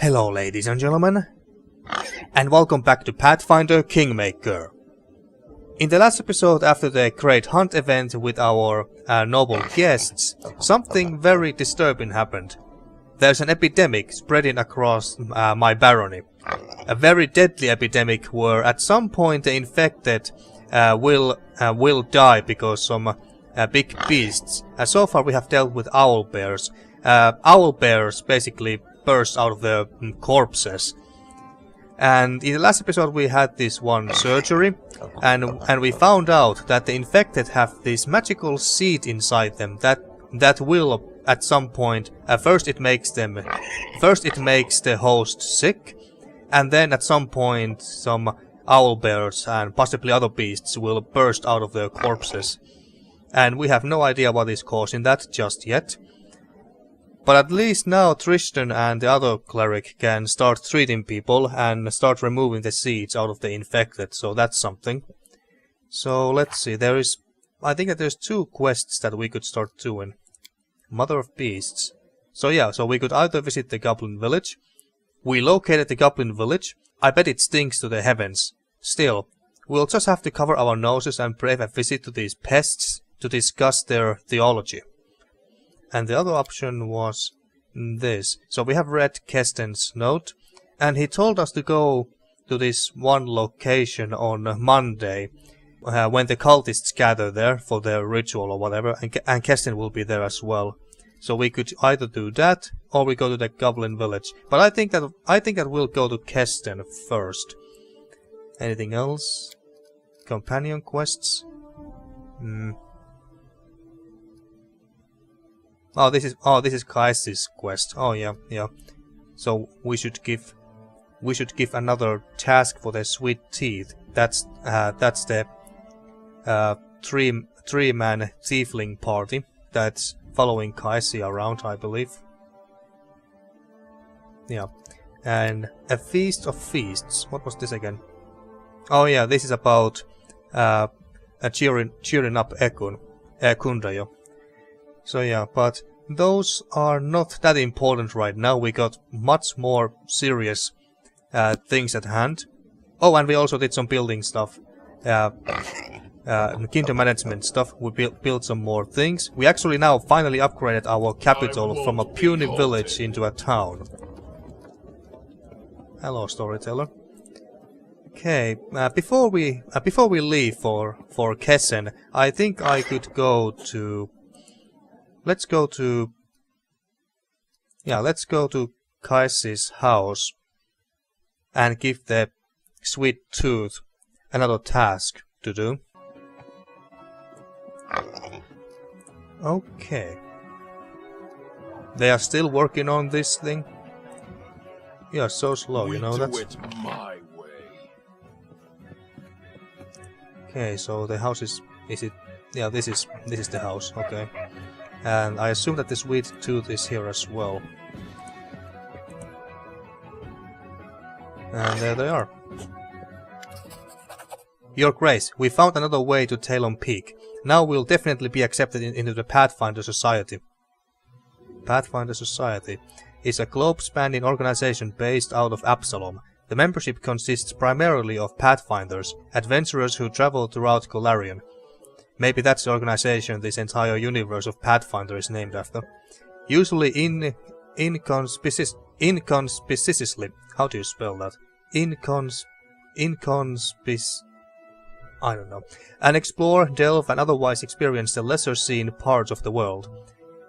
Hello ladies and gentlemen, and welcome back to Pathfinder Kingmaker. In the last episode after the great hunt event with our noble guests, something very disturbing happened. There's an epidemic spreading across my barony. A very deadly epidemic where at some point the infected will die because some big beasts. So far we have dealt with owl bears. Owl bears basically burst out of their corpses. And in the last episode we had this one surgery, and we found out that the infected have this magical seed inside them that will at some point first it makes the host sick, and then at some point some owl bears and possibly other beasts will burst out of their corpses. And we have no idea what is causing that just yet. But at least now Tristan and the other cleric can start treating people and start removing the seeds out of the infected, so that's something. So let's see, I think that there's two quests that we could start doing. Mother of Beasts. So yeah, so we could either visit the Goblin Village. We located the Goblin Village. I bet it stinks to the heavens. Still, we'll just have to cover our noses and brave a visit to these pests to discuss their theology. And the other option was this. So we have read Kesten's note, and he told us to go to this one location on Monday, when the cultists gather there for their ritual or whatever, and Kesten will be there as well. So we could either do that, or we go to the Goblin Village. But I think that we'll go to Kesten first. Anything else? Companion quests? Oh, this is Kaisi's quest. Oh yeah. So we should give another task for the sweet teeth. That's the three-man tiefling party that's following Kaisi around, I believe. Yeah. And a feast of feasts. What was this again? Oh yeah, this is about cheering up Kundayo. So yeah, but those are not that important right now. We got much more serious things at hand. Oh, and we also did some building stuff. Kingdom management stuff. We built some more things. We actually now finally upgraded our capital from a puny village into a town. Hello, storyteller. Okay, before we leave for Kesten, I think I could go to. Let's go to Kaisi's house and give the sweet tooth another task to do. Okay. They are still working on this thing. You are so slow, you know that. Okay, so the house is it? Yeah, this is the house. Okay. And I assume that the sweet tooth is here as well. And there they are. Your Grace, we found another way to Talon Peak. Now we'll definitely be accepted into the Pathfinder Society. Pathfinder Society is a globe-spanning organization based out of Absalom. The membership consists primarily of Pathfinders, adventurers who travel throughout Golarion. Maybe that's the organization this entire universe of Pathfinder is named after. Usually inconspicuously. How do you spell that? I don't know. And explore, delve, and otherwise experience the lesser-seen parts of the world.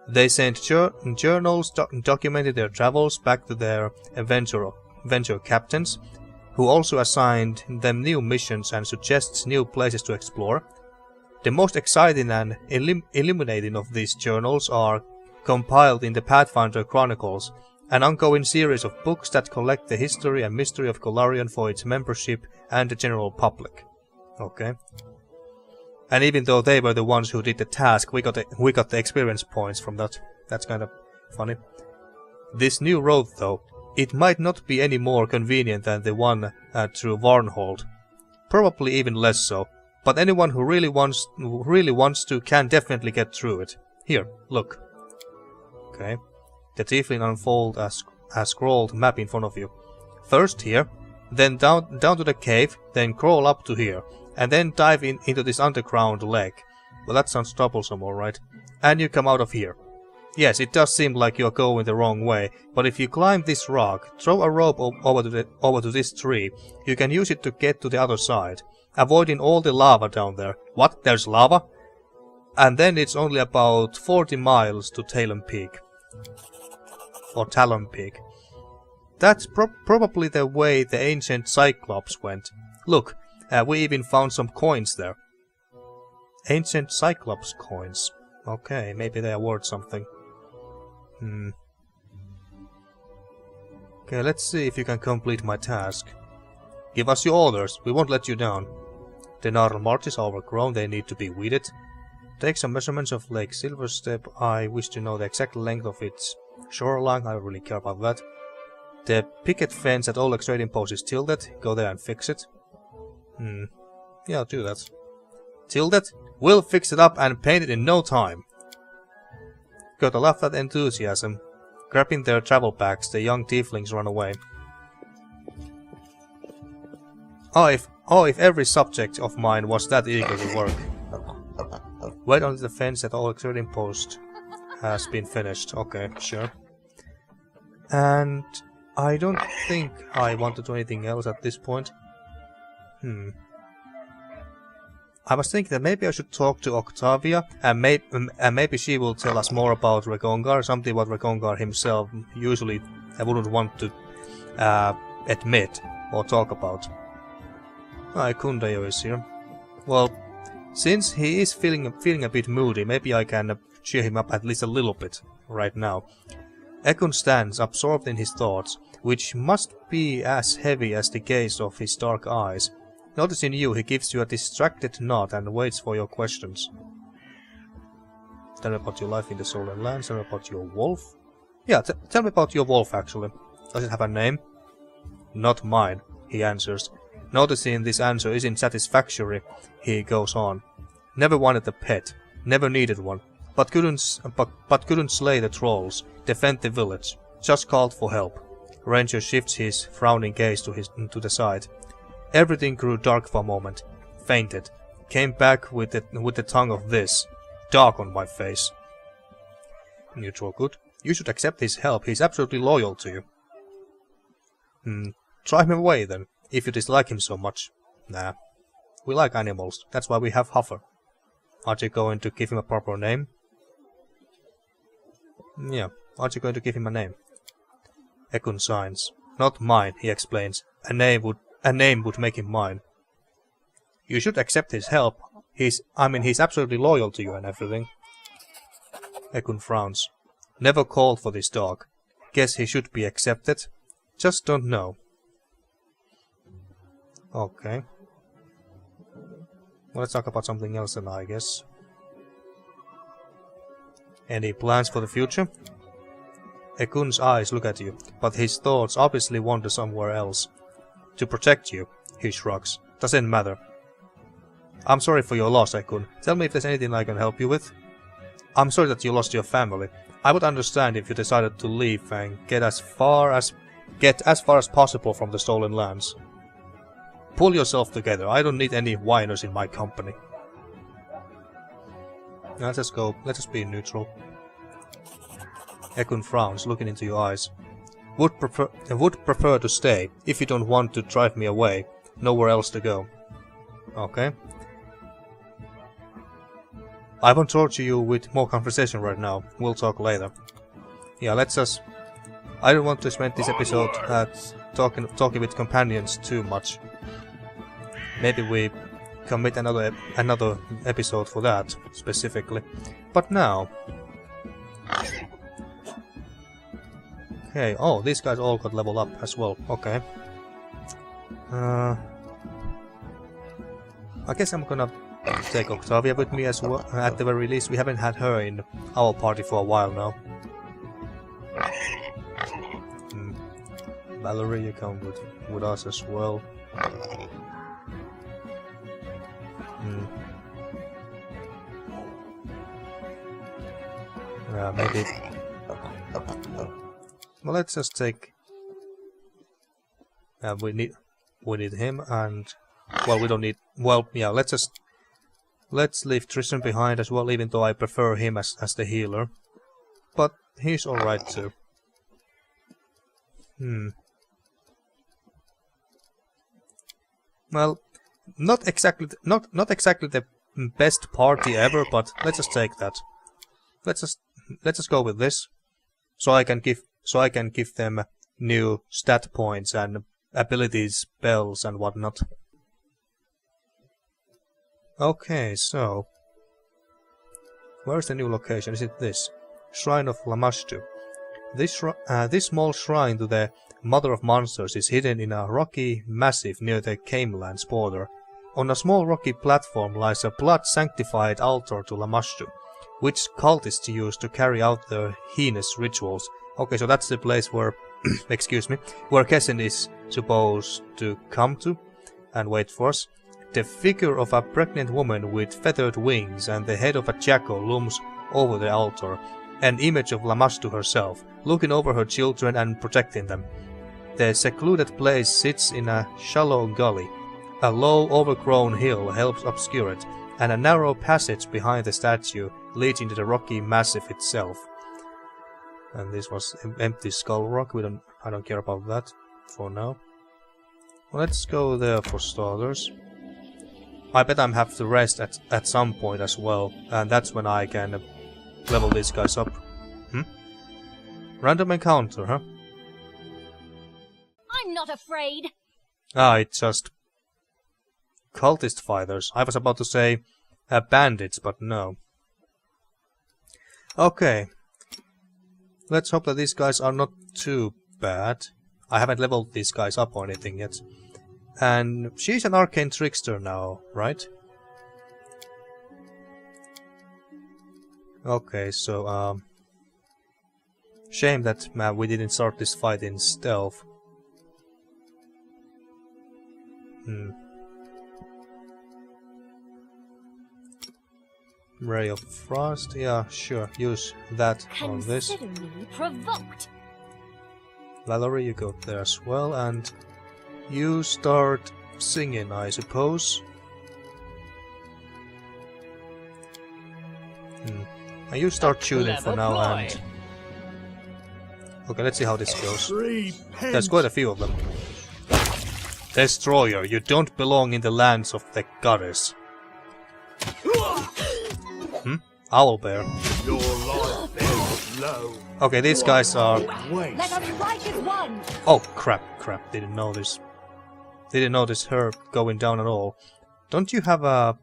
They sent journals documenting their travels back to their adventure captains, who also assigned them new missions and suggests new places to explore. The most exciting and illuminating of these journals are compiled in the Pathfinder Chronicles, an ongoing series of books that collect the history and mystery of Golarion for its membership and the general public. Okay. And even though they were the ones who did the task, we got the experience points from that. That's kind of funny. This new road, though, it might not be any more convenient than the one through Varnhold. Probably even less so. But anyone who really wants to can definitely get through it. Here, look. Okay. The tiefling unfold scrolled map in front of you. First here, then down to the cave, then crawl up to here, and then dive into this underground lake. Well, that sounds troublesome, alright. And you come out of here. Yes, it does seem like you're going the wrong way, but if you climb this rock, throw a rope over to this tree, you can use it to get to the other side, avoiding all the lava down there. What? There's lava? And then it's only about 40 miles to Talon Peak. Or Talon Peak. That's probably the way the ancient Cyclops went. Look, we even found some coins there. Ancient Cyclops coins. Okay, maybe they are worth something. Okay, let's see if you can complete my task. Give us your orders, we won't let you down. The Gnarl marshes are overgrown, they need to be weeded. Take some measurements of Lake Silverstep, I wish to know the exact length of its shoreline, I don't really care about that. The picket fence at Oleg's trading post is tilted, go there and fix it. Yeah, I'll do that. Tilted? We'll fix it up and paint it in no time. Gotta laugh at enthusiasm. Grabbing their travel bags, the young tieflings run away. Oh, if every subject of mine was that eager to work. Wait until the fence at Oleg's trading post has been finished. Okay, sure. And I don't think I want to do anything else at this point. I was thinking that maybe I should talk to Octavia, and maybe she will tell us more about Regongar, something about Regongar himself. Usually I wouldn't want to admit or talk about. Kundayo is here. Well, since he is feeling a bit moody, maybe I can cheer him up at least a little bit right now. Ekun stands absorbed in his thoughts, which must be as heavy as the gaze of his dark eyes. Noticing you, he gives you a distracted nod and waits for your questions. Tell me about your life in the Stolen Lands, tell me about your wolf. Yeah, tell me about your wolf actually. Does it have a name? Not mine, he answers. Noticing this answer isn't satisfactory, he goes on. Never wanted a pet, never needed one, but couldn't slay the trolls, defend the village, just called for help. Ranger shifts his frowning gaze to the side. Everything grew dark for a moment, fainted, came back with the tongue of this, dark on my face. Neutral good. You should accept his help, he's absolutely loyal to you. Drive him away then, if you dislike him so much. Nah. We like animals, that's why we have Huffer. Aren't you going to give him a proper name? Yeah, aren't you going to give him a name? Ekun signs. Not mine, he explains. A name would make him mine. You should accept his help. He's absolutely loyal to you and everything. Ekun frowns. Never called for this dog. Guess he should be accepted. Just don't know. Okay. Well, let's talk about something else then, I guess. Any plans for the future? Ekun's eyes look at you, but his thoughts obviously wander somewhere else. To protect you, he shrugs. Doesn't matter. I'm sorry for your loss, Ekun. Tell me if there's anything I can help you with. I'm sorry that you lost your family. I would understand if you decided to leave and get as far as possible from the Stolen Lands. Pull yourself together. I don't need any whiners in my company. Let's just go. Let's just be neutral. Ekun frowns, looking into your eyes. Would prefer to stay, if you don't want to drive me away. Nowhere else to go. Okay. I won't torture you with more conversation right now. We'll talk later. Yeah, let's just... I don't want to spend this episode talking with companions too much. Maybe we commit another episode for that, specifically. But now... Okay, oh, these guys all got leveled up as well, okay. I guess I'm gonna take Octavia with me as well, at the very least. We haven't had her in our party for a while now. Valerie, you come with us as well. Maybe... Well, let's just take... we need him, and... Well, we don't need... Well, yeah, let's leave Tristan behind as well, even though I prefer him as the healer. But he's alright too. Well, not exactly the best party ever, but let's just take that. Let's just go with this, so I can give them new stat points and abilities, spells, and whatnot. Okay, so where's the new location? Is it this? Shrine of Lamashtu. This small shrine to the Mother of Monsters is hidden in a rocky massif near the Camelands border. On a small rocky platform lies a blood-sanctified altar to Lamashtu, which cultists use to carry out their heinous rituals. Okay, so that's the place where, excuse me, where Kesten is supposed to come to and wait for us. The figure of a pregnant woman with feathered wings and the head of a jackal looms over the altar, an image of Lamashtu herself, looking over her children and protecting them. The secluded place sits in a shallow gully. A low, overgrown hill helps obscure it, and a narrow passage behind the statue leads into the rocky massif itself. And this was empty skull rock. I don't care about that for now. Well, let's go there for starters. I bet I'm have to rest at some point as well, and that's when I can level these guys up. Random encounter, huh? I'm not afraid. Ah, it's just cultist fighters. I was about to say bandits, but no. Okay. Let's hope that these guys are not too bad. I haven't leveled these guys up or anything yet. And she's an arcane trickster now, right? Okay, so shame that we didn't start this fight in stealth. Ray of Frost, yeah, sure, use that on this. Consider me provoked. Valerie, you go there as well, and you start singing, I suppose. And you start shooting for now, and... Okay, let's see how this goes. There's quite a few of them. Destroyer, you don't belong in the lands of the goddess. Owlbear. Okay, these guys are... Oh, crap. Didn't notice her going down at all. Don't you have a...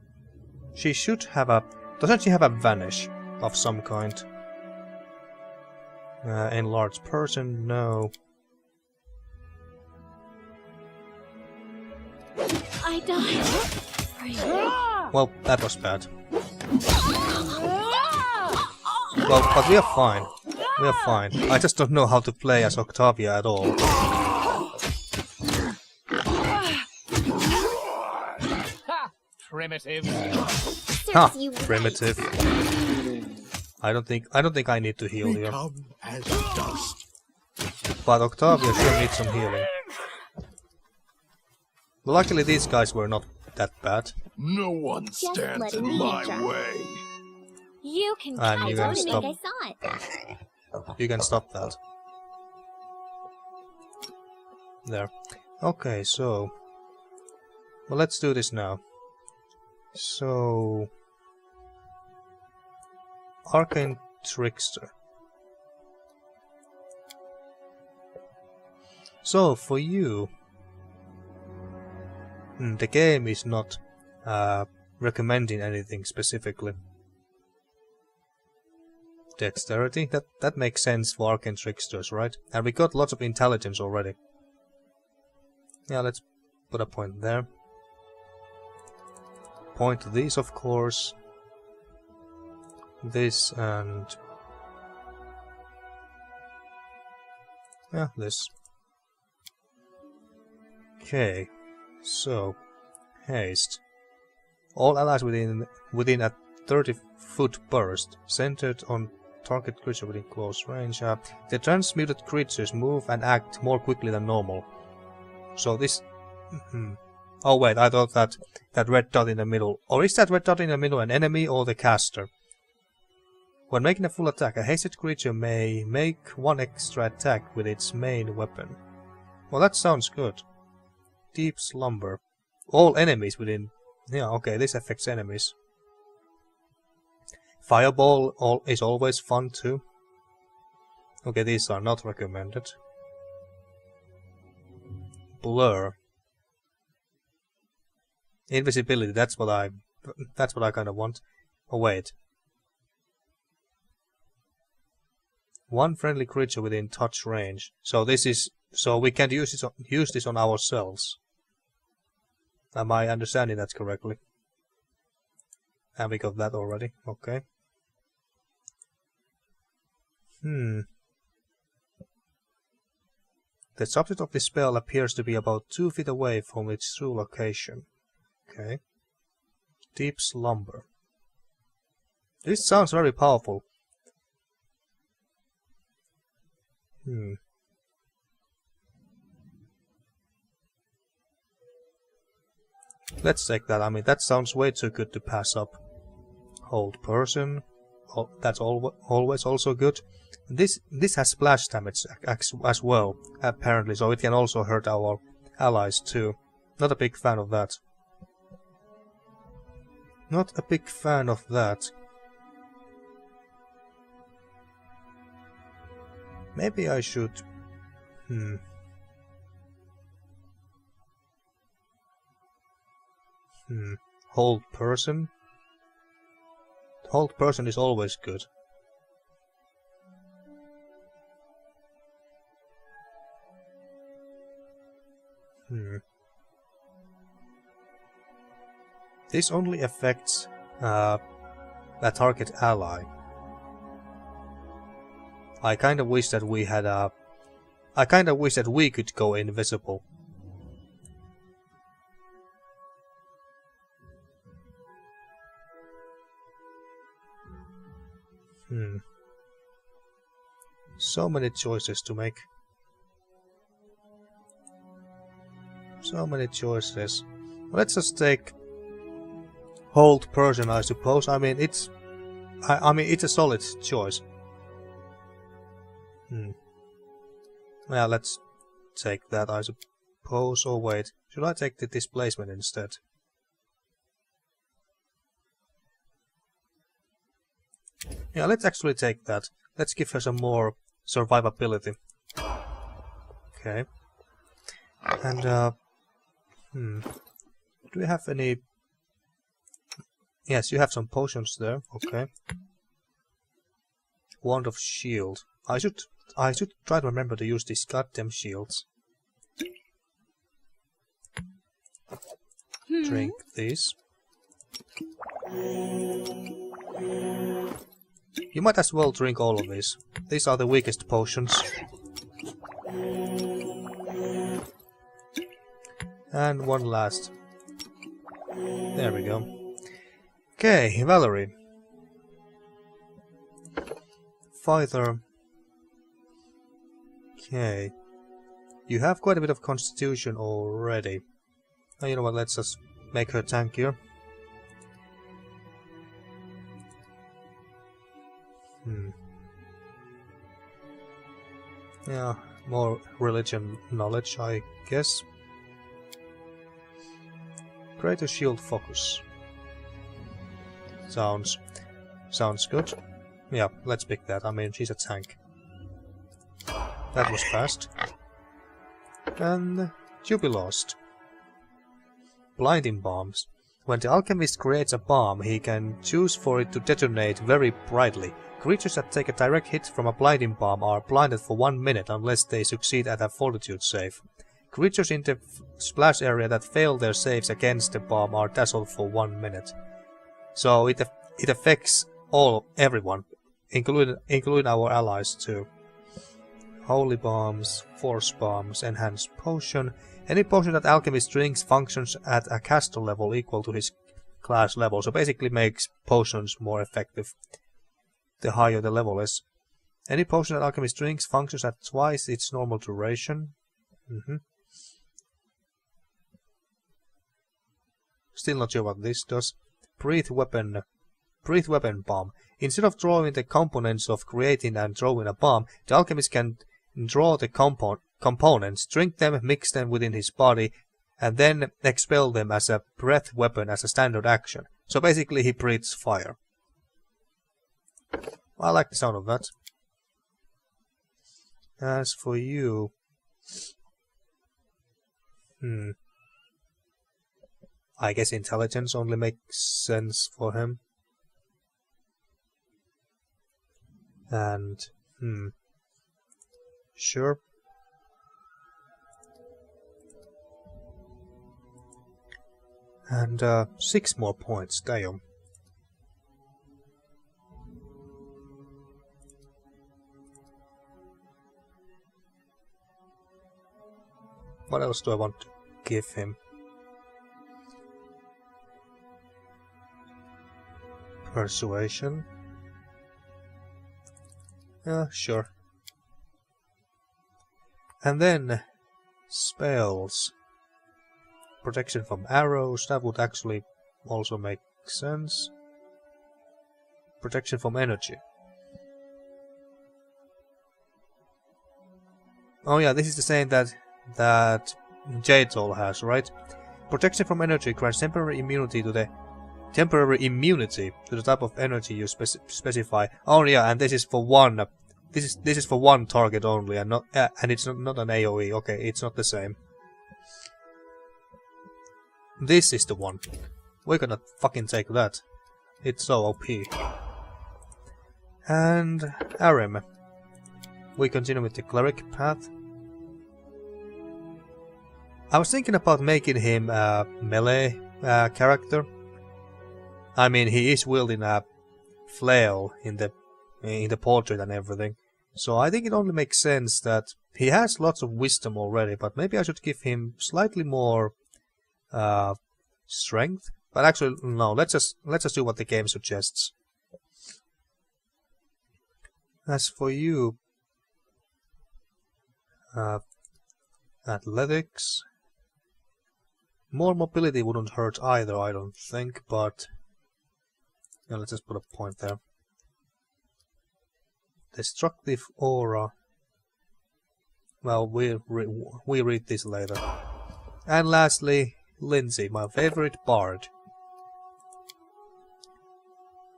She should have a... Doesn't she have a vanish of some kind? Enlarged person? No. I died. Well, that was bad. Well, but we are fine. We are fine. I just don't know how to play as Octavia at all. Primitive. Ha! Primitive. I don't think I need to heal here. But Octavia sure needs some healing. Luckily these guys were not that bad. No one stands in my way. You can And you can stop. I saw it. You can stop that. There. Okay, so... Well, let's do this now. So... Arcane Trickster. So, for you... the game is not recommending anything specifically. Dexterity? That makes sense for Arcane Tricksters, right? And we got lots of intelligence already. Yeah, let's put a point there. Point to these, of course. This and... yeah, this. Okay, so... haste. All allies within a 30-foot burst, centered on target creature within close range. The transmuted creatures move and act more quickly than normal. So this... Oh wait, I thought that red dot in the middle... Or is that red dot in the middle an enemy or the caster? When making a full attack, a hasted creature may make one extra attack with its main weapon. Well, that sounds good. Deep slumber. All enemies within... Yeah, okay, this affects enemies. Fireball is always fun too. Okay, these are not recommended. Blur. Invisibility, that's what I kind of want. Oh wait. One friendly creature within touch range. So we can use this on ourselves. Am I understanding that correctly? And we got that already. Okay. The subject of this spell appears to be about 2 feet away from its true location. Okay. Deep slumber. This sounds very powerful. Let's take that. I mean, that sounds way too good to pass up. Hold person. Oh, that's always also good. This has splash damage as well, apparently, so it can also hurt our allies too. Not a big fan of that. Not a big fan of that. Maybe I should... Hold person? Hold person is always good. This only affects a target ally. I kinda wish that we had a... I kinda wish that we could go invisible. So many choices to make. So many choices. Let's just take hold person, I suppose. I mean, it's a solid choice. Yeah, let's take that, I suppose. Oh wait, should I take the displacement instead? Yeah, let's actually take that. Let's give her some more survivability. Okay. And do we have any... Yes, you have some potions there. Okay. Wand of shield. I should try to remember to use these goddamn shields. Drink these. You might as well drink all of these. These are the weakest potions. And one last. There we go. Okay, Valerie. Fighter. Okay. You have quite a bit of constitution already. Oh, you know what, let's just make her tankier. Yeah, more religion knowledge, I guess. Greater shield focus. Sounds good. Yeah, let's pick that. I mean, she's a tank. That was fast. And you be lost. Blinding bombs. When the alchemist creates a bomb, he can choose for it to detonate very brightly. Creatures that take a direct hit from a blinding bomb are blinded for 1 minute unless they succeed at a fortitude save. Creatures in the splash area that fail their saves against the bomb are dazzled for 1 minute. So it affects everyone, including our allies too. Holy bombs, force bombs, enhanced potion. Any potion that alchemist drinks functions at a caster level equal to his class level, so basically makes potions more effective. the higher the level is. Any potion that alchemist drinks functions at twice its normal duration. Still not sure what this does. Breathe weapon bomb. Instead of drawing the components of creating and throwing a bomb, the alchemist can draw the components, drink them, mix them within his body, and then expel them as a breath weapon as a standard action. So basically he breathes fire. I like the sound of that. As for you... I guess intelligence only makes sense for him. And... Sure. And 6 more points, damn. What else do I want to give him? Persuasion. Sure. And then spells. Protection from arrows, that would actually also make sense. Protection from energy. Oh yeah, this is the same that Jadol has, right? Protection from energy grants temporary immunity to the type of energy you specify. Oh yeah, and this is for one. This is for one target only, and not and it's not an AOE. Okay, it's not the same. This is the one. We're gonna fucking take that. It's so OP. And Arim. We continue with the cleric path. I was thinking about making him a melee character. I mean, he is wielding a flail in the portrait and everything. So I think it only makes sense that he has lots of wisdom already, but maybe I should give him slightly more strength. But actually, no. Let's just do what the game suggests. As for you, athletics. More mobility wouldn't hurt either, I don't think, but yeah, let's just put a point there. Destructive aura. Well, we read this later. And lastly, Lindsay, my favorite bard.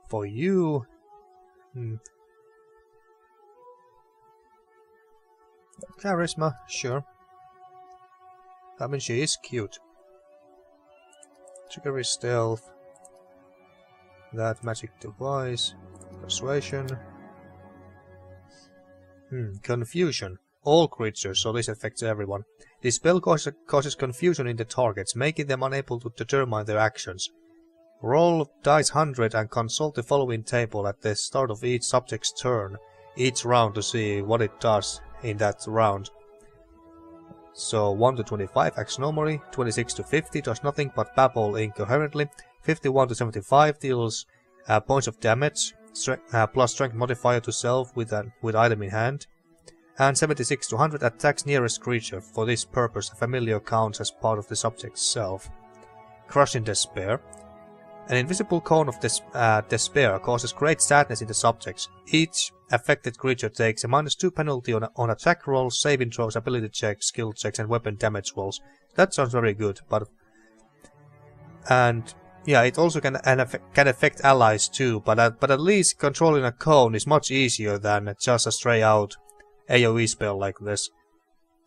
For you... Charisma, sure. I mean, she is cute. Trickery, stealth. That magic device. Persuasion. Confusion. All creatures, so this affects everyone. This spell causes confusion in the targets, making them unable to determine their actions. Roll dice 100 and consult the following table at the start of each subject's turn, each round, to see what it does in that round. So 1 to 25 acts normally, 26 to 50 does nothing but babble incoherently, 51 to 75 deals points of damage, plus strength modifier to self with item in hand, and 76 to 100 attacks nearest creature. For this purpose, a familiar counts as part of the subject's self. Crushing despair. An invisible cone of despair causes great sadness in the subjects. Each affected creature takes a -2 penalty on attack rolls, saving throws, ability checks, skill checks, and weapon damage rolls. That sounds very good, but... And yeah, it also can affect allies too, but at least controlling a cone is much easier than just a straight out AoE spell like this.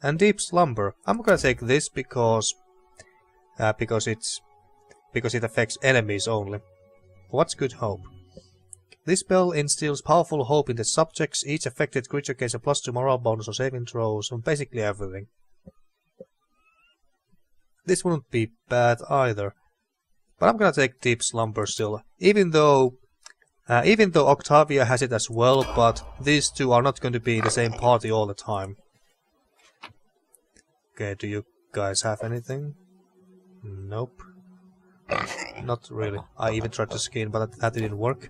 And Deep Slumber. I'm gonna take this because it affects enemies only. What's Good Hope? This spell instills powerful hope in the subjects. Each affected creature gets a +2 morale bonus on saving throws on basically everything. This wouldn't be bad either. But I'm gonna take Deep Slumber still. Even though Octavia has it as well, but these two are not going to be in the same party all the time. Okay, do you guys have anything? Nope. Not really. I even tried to skin, but that didn't work.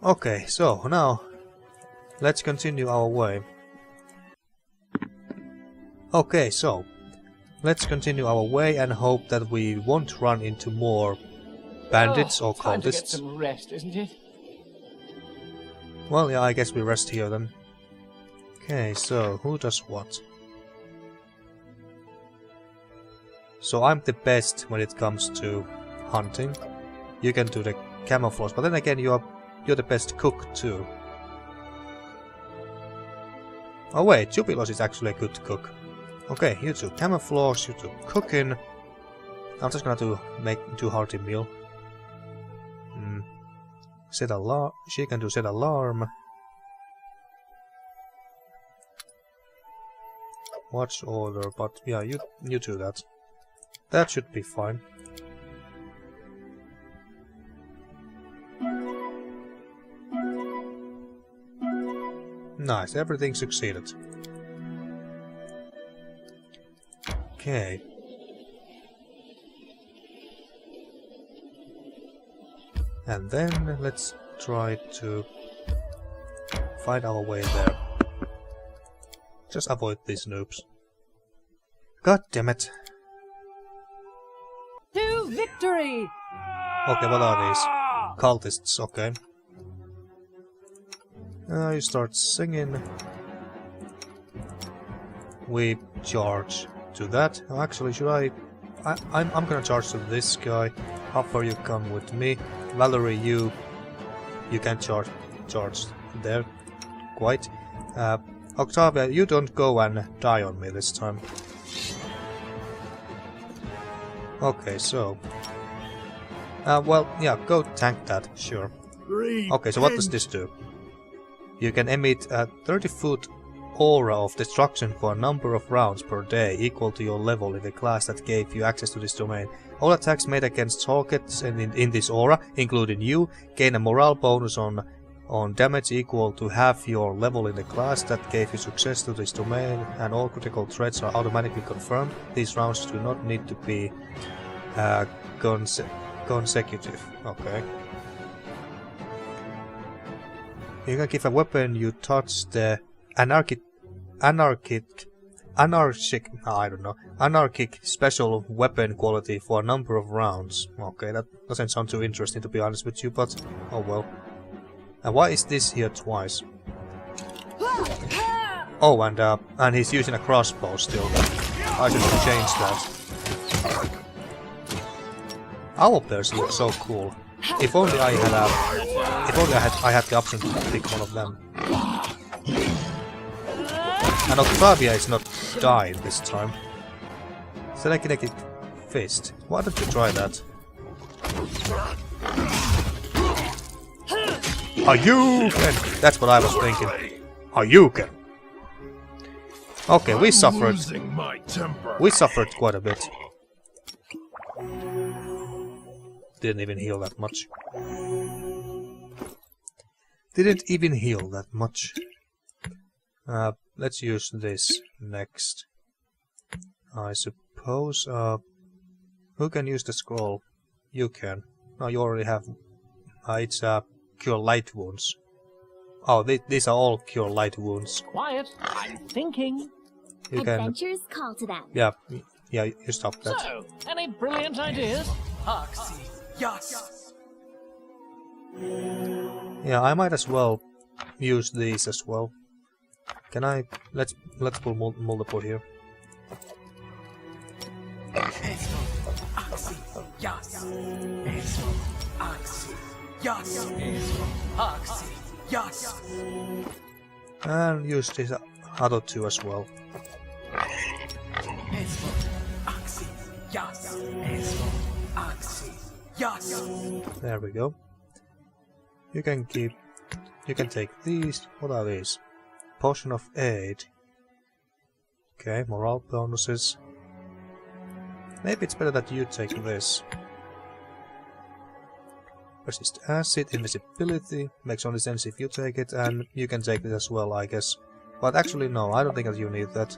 Okay, so now let's continue our way. Okay, so let's continue our way and hope that we won't run into more bandits or Time to get cultists. some rest, isn't it? Well, yeah, I guess we rest here then. Okay, so who does what? So I'm the best when it comes to hunting. You can do the camouflage, but then again you're the best cook too. Oh wait, Jubilos is actually a good cook. Okay, you do camouflage, you do cooking. I'm just gonna do hearty meal. Set alarm. She can do set alarm. Watch order, but yeah, you do that. That should be fine. Nice, everything succeeded. Okay. And then let's try to find our way there. Just avoid these noobs. God damn it. To victory! Okay, what are these? Cultists, okay. You start singing. We charge to that. Actually, should I'm gonna charge to this guy. How far you come with me? Valerie, you can charge there. Quite. Octavia, you don't go and die on me this time. Okay, so... well, yeah, go tank that, sure. Okay, so what does this do? You can emit a 30-foot aura of destruction for a number of rounds per day, equal to your level in the class that gave you access to this domain. All attacks made against targets in this aura, including you, gain a morale bonus on damage equal to half your level in the class that gave you success to this domain, and all critical threats are automatically confirmed. These rounds do not need to be consecutive. Okay. You can give a weapon you touch the anarchic special weapon quality for a number of rounds. Okay, that doesn't sound too interesting to be honest with you, but oh well. And why is this here twice? Oh, and he's using a crossbow still. I should change that. Owlbears look so cool. If only I had the option to pick one of them. And Octavia is not dying this time. Telekinetic fist. Why don't you try that? Hadouken! That's what I was thinking. Hadouken! Okay, we suffered. We suffered quite a bit. Didn't even heal that much. Didn't even heal that much. Let's use this next. I suppose. Who can use the scroll? You can. No, you already have. It's cure light wounds. Oh, these are all cure light wounds. Quiet, I'm thinking. You can. Adventures call to them. Yeah, you stop that. So, any brilliant ideas? Yes. Yeah, I might as well use these as well. Can I? Let's pull multiple here. And use these other two as well. There we go. You can take these. What are these? Potion of aid. Okay, morale bonuses. Maybe it's better that you take this. Resist acid, invisibility, makes only sense if you take it, and you can take this as well, I guess. But actually no, I don't think that you need that.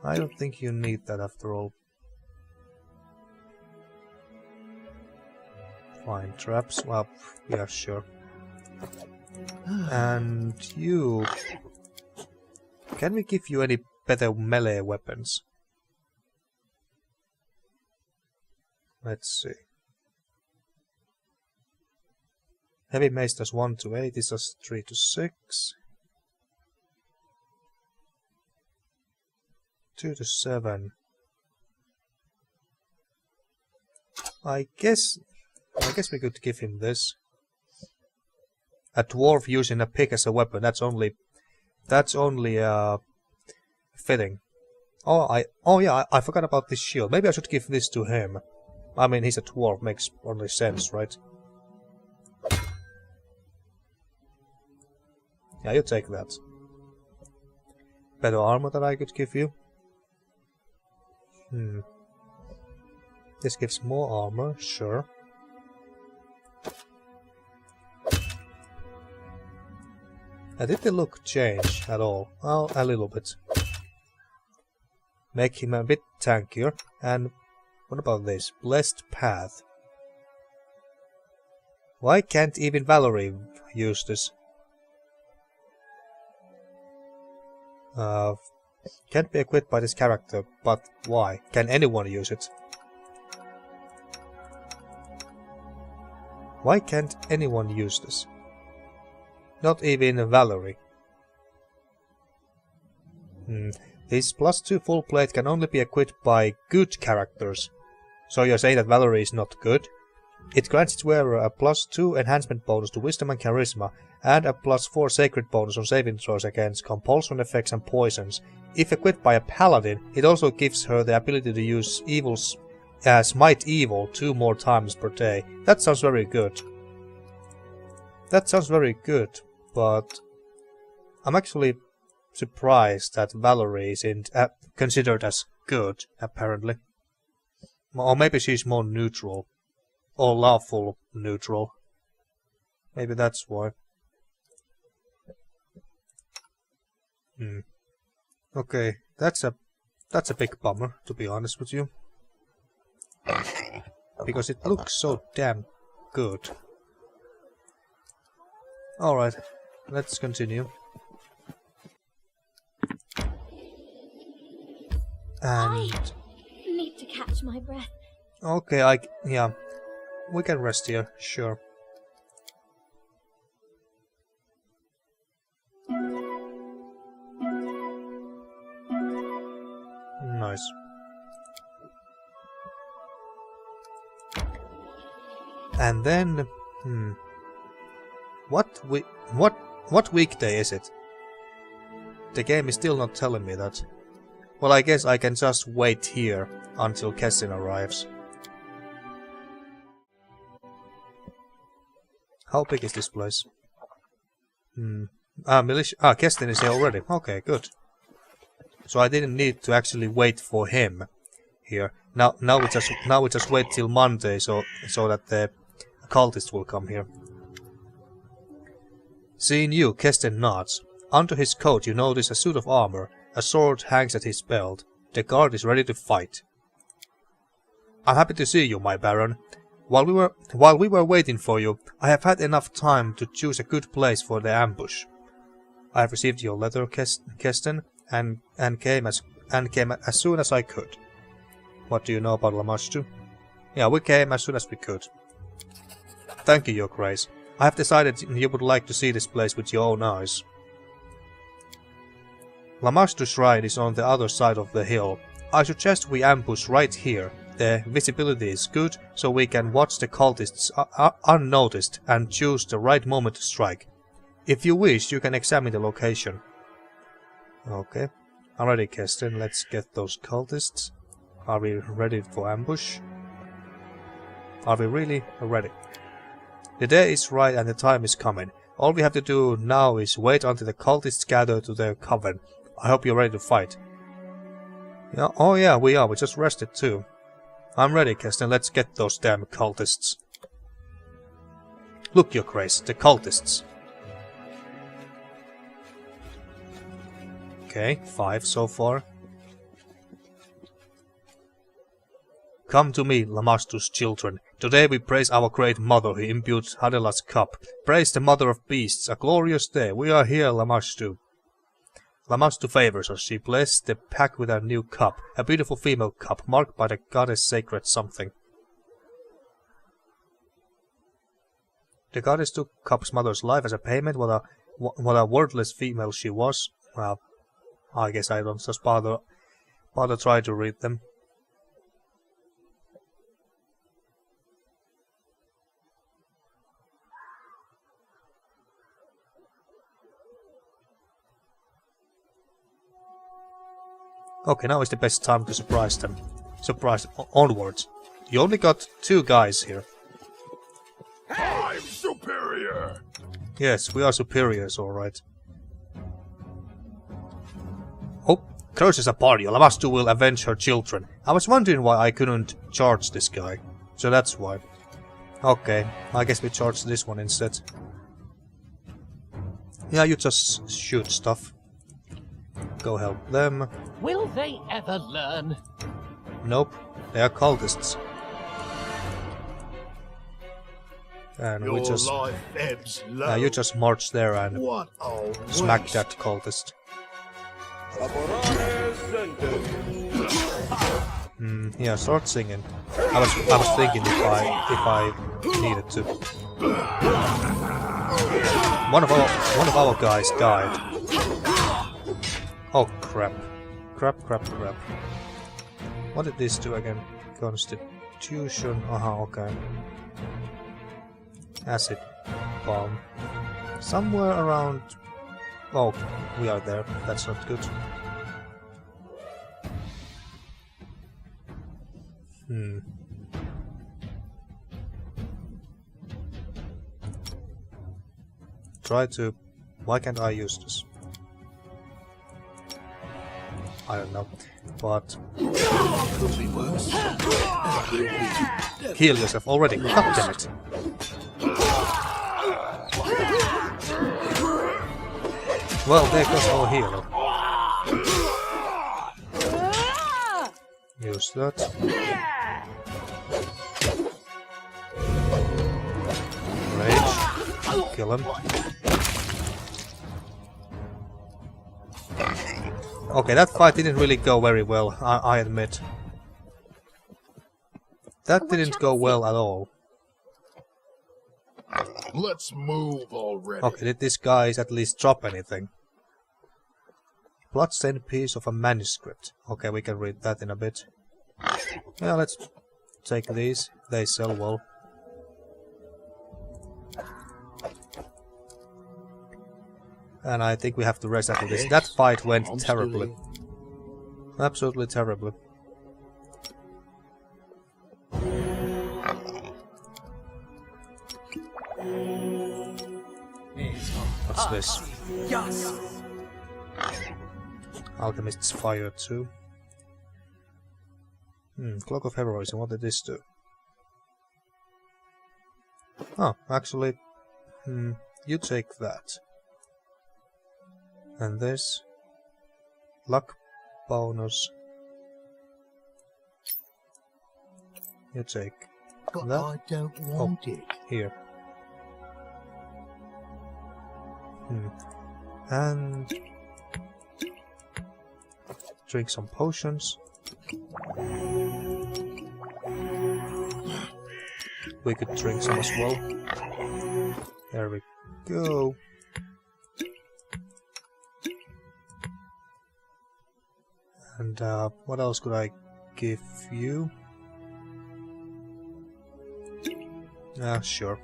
I don't think you need that after all. Fine, traps. Well, yeah, sure. And you... Can we give you any better melee weapons? Let's see. Heavy mace does 1 to 8, this does 3 to 6. 2 to 7. I guess we could give him this. A dwarf using a pick as a weapon, that's only fitting. Oh yeah, I forgot about this shield. Maybe I should give this to him. I mean, he's a dwarf, makes only sense, right? Yeah, you take that. Better armor that I could give you. This gives more armor, sure. Did the look change at all? Well, a little bit. Make him a bit tankier. And what about this? Blessed Path. Why can't even Valerie use this? Can't be equipped by this character, but why? Can anyone use it? Why can't anyone use this? Not even Valerie. This +2 full plate can only be equipped by good characters. So you're saying that Valerie is not good? It grants its wearer a +2 enhancement bonus to Wisdom and Charisma, and a +4 sacred bonus on saving throws against compulsion effects and poisons. If equipped by a paladin, it also gives her the ability to use Smite Evil 2 more times per day. That sounds very good. That sounds very good, but I'm actually surprised that Valerie isn't considered as good, apparently. Or maybe she's more neutral. Or lawful neutral. Maybe that's why. Okay, that's a big bummer, to be honest with you. Because it looks so damn good. Alright, let's continue. And... I need to catch my breath. Okay, yeah. We can rest here, sure. Nice. And then, what weekday is it? The game is still not telling me that. Well, I guess I can just wait here until Kesten arrives. How big is this place? Kesten is here already. Okay, good. So I didn't need to actually wait for him here. Now we just wait till Monday so that the cultists will come here. Seeing you, Kesten nods. Under his coat you notice a suit of armor. A sword hangs at his belt. The guard is ready to fight. I'm happy to see you, my baron. While we were waiting for you, I have had enough time to choose a good place for the ambush. I have received your letter, Kesten, and came as soon as I could. What do you know about Lamashtu? Yeah, we came as soon as we could. Thank you, Your Grace. I have decided you would like to see this place with your own eyes. Lamashtu Shrine is on the other side of the hill. I suggest we ambush right here. The visibility is good, so we can watch the cultists unnoticed and choose the right moment to strike. If you wish, you can examine the location. Okay. Alrighty, Kesten, let's get those cultists. Are we ready for ambush? Are we really ready? The day is right and the time is coming. All we have to do now is wait until the cultists gather to their coven. I hope you're ready to fight. Yeah, oh yeah, we are. We just rested too. I'm ready, Kesten. Let's get those damn cultists. Look, Your Grace, the cultists. Okay, 5 so far. Come to me, Lamashtu's children. Today we praise our great mother who imbued Hadela's cup. Praise the mother of beasts, a glorious day. We are here, Lamashtu. Lamashtu favors us. She blessed the pack with a new cup, a beautiful female cup, marked by the goddess sacred something. The goddess took Cup's mother's life as a payment. What a wordless female she was. Well, I guess I don't just bother try to read them. Okay, now is the best time to surprise them. Surprise onwards. You only got 2 guys here. I'm superior! Yes, we are superiors, alright. Oh, curses upon you. Lamashtu will avenge her children. I was wondering why I couldn't charge this guy. So that's why. Okay, I guess we charge this one instead. Yeah, you just shoot stuff. Go help them. Will they ever learn? Nope, they are cultists. And Your we just life ebbs low. you just march there and What a smack waste. that cultist. Yeah, start singing. I was thinking if I needed to. One of our guys died. Oh crap. Crap. What did this do again? Constitution. Okay. Acid bomb. Somewhere around. Oh, we are there. That's not good. Try to. Why can't I use this? I don't know, but Could be worse. heal yourself already. God damn it! Well, there goes our hero. Use that. Rage. Kill him. Okay, that fight didn't really go very well, I admit. That didn't go well at all. Let's move already. Okay, did this guy at least drop anything? Bloodstained piece of a manuscript. Okay, we can read that in a bit. Yeah, let's take these. They sell well. And I think we have to rest after this. That fight went terribly. Absolutely terribly. What's this? Yes. Alchemist's fire too. Cloak of Heroism, what did this do? Oh, actually, you take that. And this luck bonus. You take But that. I don't want it. Here. And drink some potions. We could drink some as well. There we go. And what else could I give you? Sure.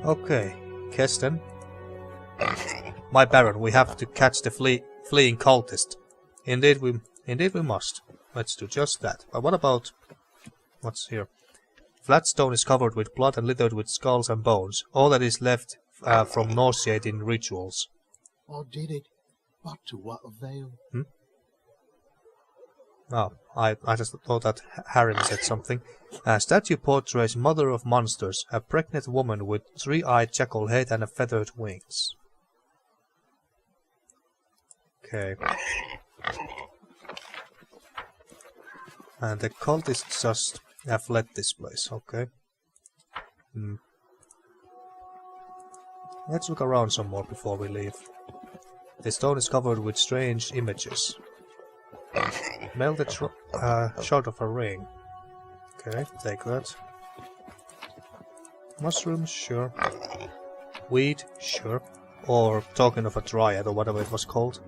Okay, Kesten. My Baron, we have to catch the fleeing cultist. Indeed we must. Let's do just that. But what about... what's here? Flat stone is covered with blood and littered with skulls and bones. All that is left from nauseating rituals. I did it. But to what avail? Oh, I just thought that Harry said something. A statue portrays Mother of Monsters, a pregnant woman with three-eyed jackal head and feathered wings. Okay. And the cultists just have fled this place, okay. Let's look around some more before we leave. The stone is covered with strange images. Melted shard of a ring. Okay, take that. Mushrooms, sure. Weed, sure. Or token of a dryad, or whatever it was called.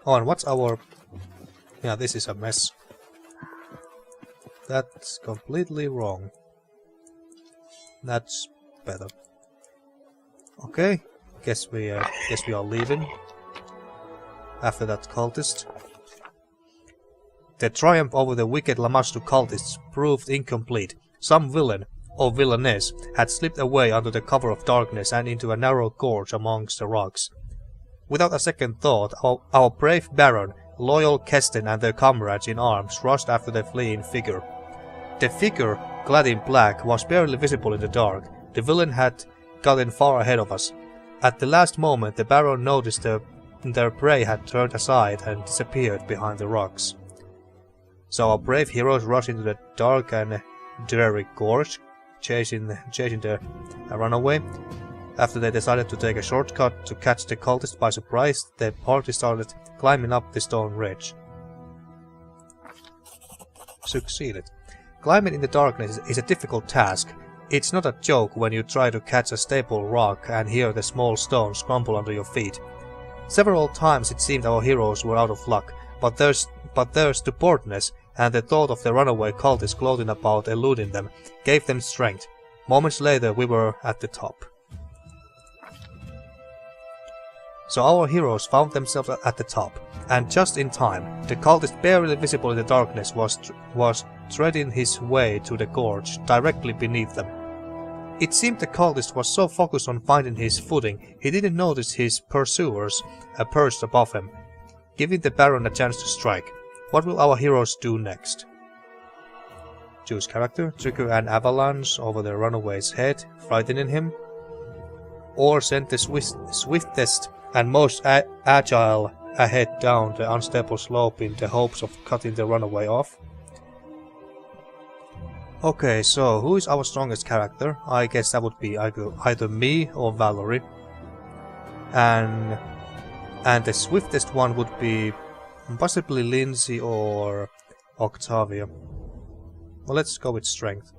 Oh, and what's our... Yeah, this is a mess. That's completely wrong. That's better. Okay, guess we are leaving. After that cultist. The triumph over the wicked Lamashtu cultists proved incomplete. Some villain, or villainess, had slipped away under the cover of darkness and into a narrow gorge amongst the rocks. Without a second thought, our brave baron, loyal Kesten and their comrades in arms rushed after the fleeing figure. The figure, clad in black, was barely visible in the dark. The villain had gotten far ahead of us. At the last moment, the baron noticed their prey had turned aside and disappeared behind the rocks. So our brave heroes rushed into the dark and dreary gorge, chasing the runaway. After they decided to take a shortcut to catch the cultist by surprise, the party started climbing up the stone ridge. Succeeded. Climbing in the darkness is a difficult task. It's not a joke when you try to catch a stable rock and hear the small stones crumble under your feet. Several times it seemed our heroes were out of luck, but their stubbornness and the thought of the runaway cultists gloating about eluding them gave them strength. Moments later we were at the top. So our heroes found themselves at the top, and just in time, the cultist barely visible in the darkness was threading his way to the gorge directly beneath them. It seemed the cultist was so focused on finding his footing, he didn't notice his pursuers perched above him, giving the baron a chance to strike. What will our heroes do next? Choose character, trigger an avalanche over the runaway's head, frightening him, or send the swiftest and most agile ahead down the unstable slope in the hopes of cutting the runaway off. Okay, so who is our strongest character? I guess that would be either me or Valerie. And the swiftest one would be possibly Lindsay or Octavia. Well, let's go with strength.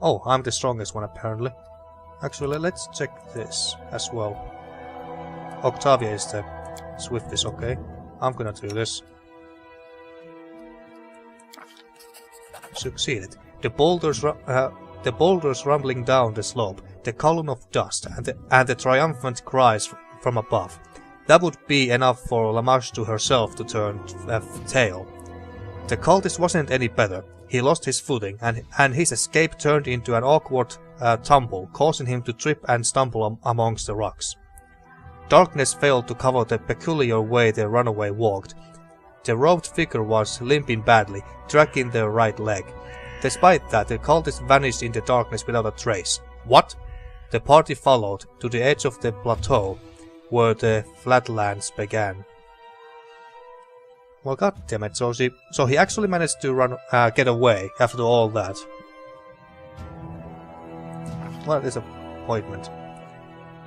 Oh, I'm the strongest one apparently. Actually, let's check this as well. Octavia is the swiftest, okay. I'm gonna do this. Succeeded. The boulders rumbling down the slope, the column of dust, and the triumphant cries from above. That would be enough for Lamashtu herself to turn tail. The cultist wasn't any better. He lost his footing, and his escape turned into an awkward tumble, causing him to trip and stumble amongst the rocks. Darkness failed to cover the peculiar way the runaway walked. The robed figure was limping badly, dragging the right leg. Despite that, the cultist vanished in the darkness without a trace. What? The party followed to the edge of the plateau, where the flatlands began. Well, goddammit, so he actually managed to get away after all that. What a disappointment.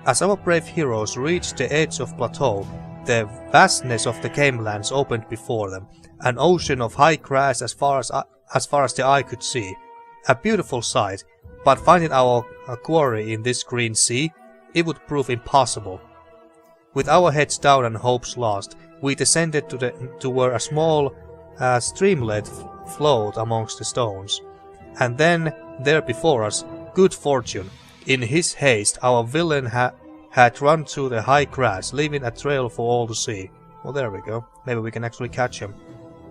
As our brave heroes reached the edge of plateau, the vastness of the Camelands opened before them, an ocean of high grass as far as the eye could see. A beautiful sight, but finding our quarry in this green sea, it would prove impossible. With our heads down and hopes lost, we descended to where a small streamlet flowed amongst the stones. And then, there before us, good fortune. In his haste, our villain had run through the high grass, leaving a trail for all to see. Well, there we go. Maybe we can actually catch him.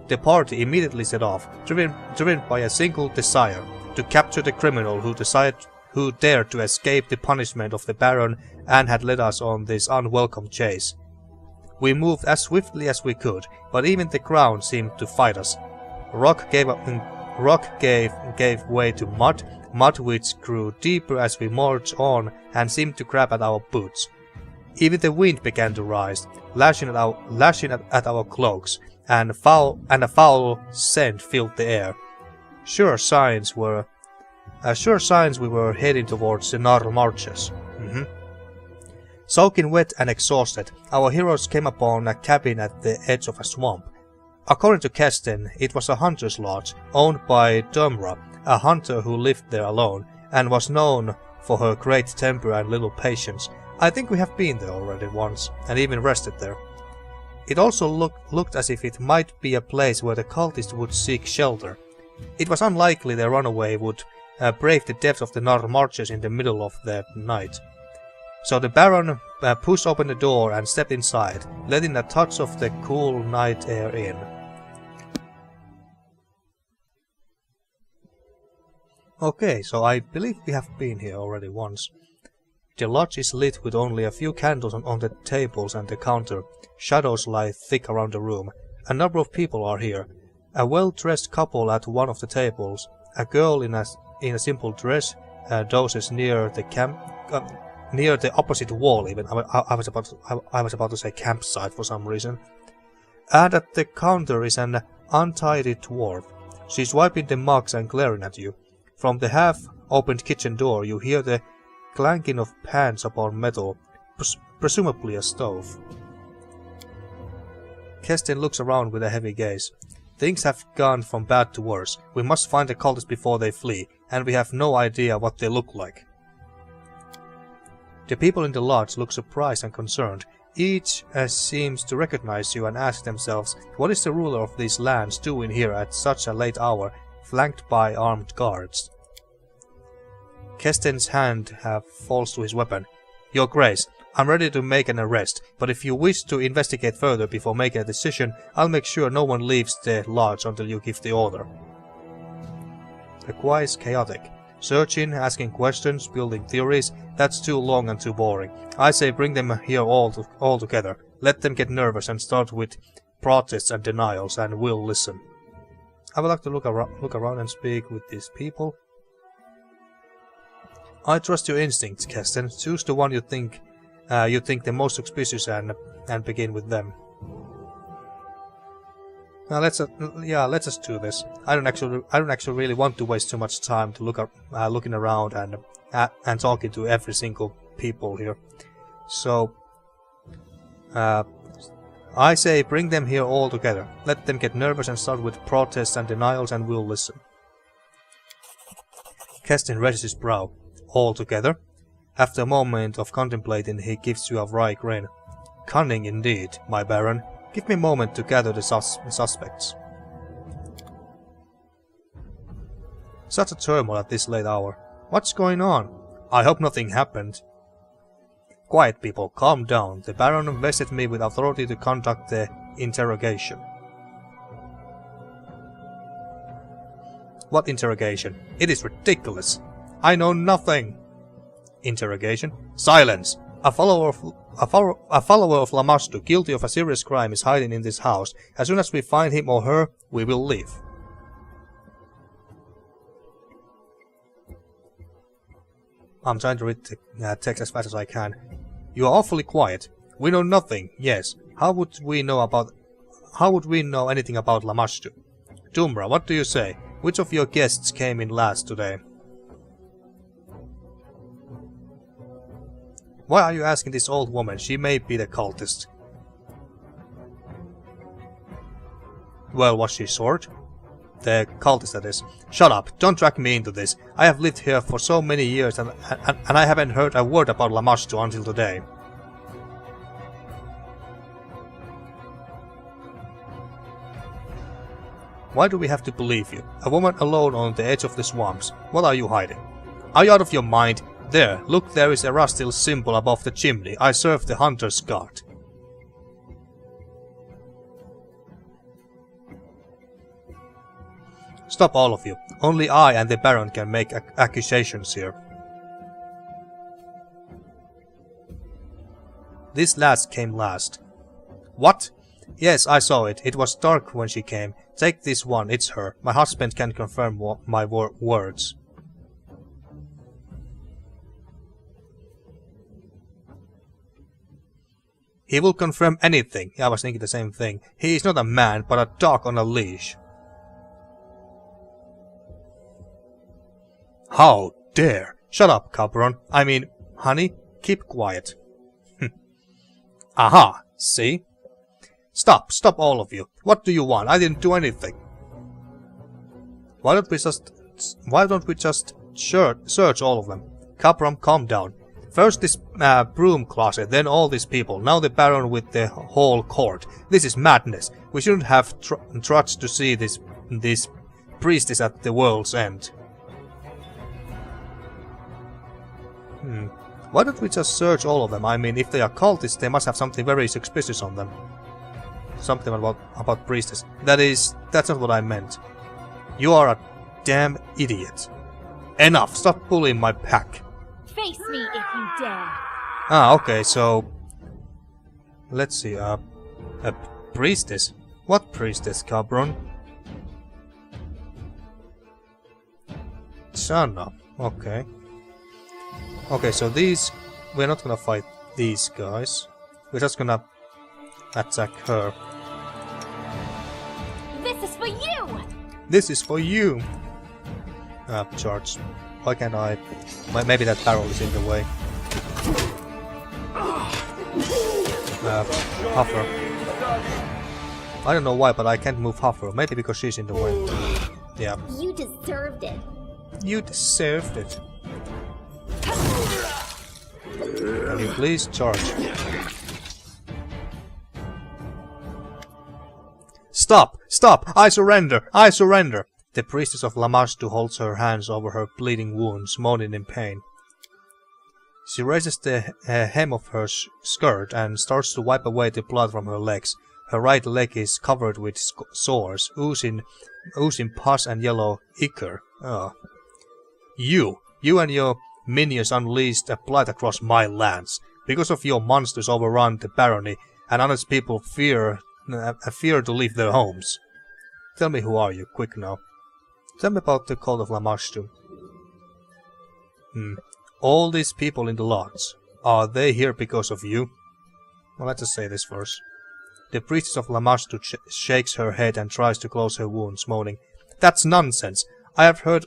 The party immediately set off, driven by a single desire, to capture the criminal who dared to escape the punishment of the Baron and had led us on this unwelcome chase. We moved as swiftly as we could, but even the ground seemed to fight us. Rock gave way to mud which grew deeper as we marched on and seemed to grab at our boots. Even the wind began to rise, lashing at our cloaks, and a foul scent filled the air. Sure signs we were heading towards the northern marches. Soaking wet and exhausted, our heroes came upon a cabin at the edge of a swamp. According to Kesten, it was a hunter's lodge, owned by Dumra, a hunter who lived there alone, and was known for her great temper and little patience. I think we have been there already once, and even rested there. It also looked as if it might be a place where the cultists would seek shelter. It was unlikely the runaway would brave the depths of the northern marches in the middle of the night. So the Baron pushed open the door and stepped inside, letting a touch of the cool night air in. Okay, so I believe we have been here already once. The lodge is lit with only a few candles on the tables and the counter. Shadows lie thick around the room. A number of people are here. A well-dressed couple at one of the tables. A girl in a simple dress dozes near the opposite wall. Even I was about to say campsite for some reason. And at the counter is an untidy dwarf. She's wiping the mugs and glaring at you. From the half-opened kitchen door you hear the clanking of pans upon metal, presumably a stove. Kesten looks around with a heavy gaze. Things have gone from bad to worse. We must find the cultists before they flee, and we have no idea what they look like. The people in the lodge look surprised and concerned. Each seems to recognize you and ask themselves, what is the ruler of these lands doing here at such a late hour, flanked by armed guards? Kesten's hand falls to his weapon. Your Grace, I'm ready to make an arrest, but if you wish to investigate further before making a decision, I'll make sure no one leaves the lodge until you give the order. The quiet is chaotic. Searching, asking questions, building theories, that's too long and too boring. I say bring them here all together. Let them get nervous and start with protests and denials, and we'll listen. I would like to look around and speak with these people. I trust your instincts, Kesten. Choose the one you think the most suspicious and begin with them. Now let's just do this. I don't actually really want to waste too much time to looking around and talking to every single people here. So I say bring them here all together. Let them get nervous and start with protests and denials, and we'll listen. Kesten raises his brow. All together? After a moment of contemplating, he gives you a wry grin. Cunning indeed, my Baron. Give me a moment to gather the suspects. Such a turmoil at this late hour. What's going on? I hope nothing happened. Quiet, people, calm down. The Baron vested me with authority to conduct the interrogation. What interrogation? It is ridiculous. I know nothing. Interrogation. Silence. A follower of Lamashtu, guilty of a serious crime, is hiding in this house. As soon as we find him or her, we will leave. I'm trying to read the text as fast as I can. You are awfully quiet. We know nothing. Yes. How would we know anything about Lamashtu? Dumra, what do you say? Which of your guests came in last today? Why are you asking this old woman? She may be the cultist. Well, was she short? The cultist, that is. Shut up! Don't drag me into this. I have lived here for so many years and I haven't heard a word about Lamashtu until today. Why do we have to believe you? A woman alone on the edge of the swamps. What are you hiding? Are you out of your mind? There, look, there is a rustil symbol above the chimney. I serve the hunter's guard. Stop, all of you. Only I and the Baron can make accusations here. This last came last. What? Yes, I saw it. It was dark when she came. Take this one, it's her. My husband can confirm my words. He will confirm anything. I was thinking the same thing. He is not a man, but a dog on a leash. How dare! Shut up, Cabron. I mean, honey, keep quiet. Aha! See? Stop all of you. What do you want? I didn't do anything. Why don't we just search all of them? Cabron, calm down. First this broom closet, then all these people, now the Baron with the whole court. This is madness. We shouldn't have trudged to see this priestess at the world's end. Why don't we just search all of them? I mean, if they are cultists, they must have something very suspicious on them. Something about priestess. That's not what I meant. You are a damn idiot. Enough! Stop bullying my pack. Face me if you dare. Ah, okay, so... Let's see, a priestess? What priestess, Cabron? Shana, okay. Okay, so these... We're not gonna fight these guys. We're just gonna attack her. This is for you! This is for you! Charge. Why can't I... Maybe that barrel is in the way. Huffer. I don't know why, but I can't move Huffer. Maybe because she's in the way. Yeah. You deserved it. You deserved it. Can you please charge? Stop! Stop! I surrender! I surrender! The priestess of Lamashtu holds her hands over her bleeding wounds, moaning in pain. She raises the hem of her skirt and starts to wipe away the blood from her legs. Her right leg is covered with sores, oozing pus and yellow ichor. Oh. You and your minions unleashed a blight across my lands. Because of your monsters overrun the barony, and honest people fear to leave their homes. Tell me, who are you, quick now. Tell me about the cult of Lamashtu. All these people in the lodge, are they here because of you? Well, let's just say this first. The priestess of Lamashtu shakes her head and tries to close her wounds, moaning, "That's nonsense. I have heard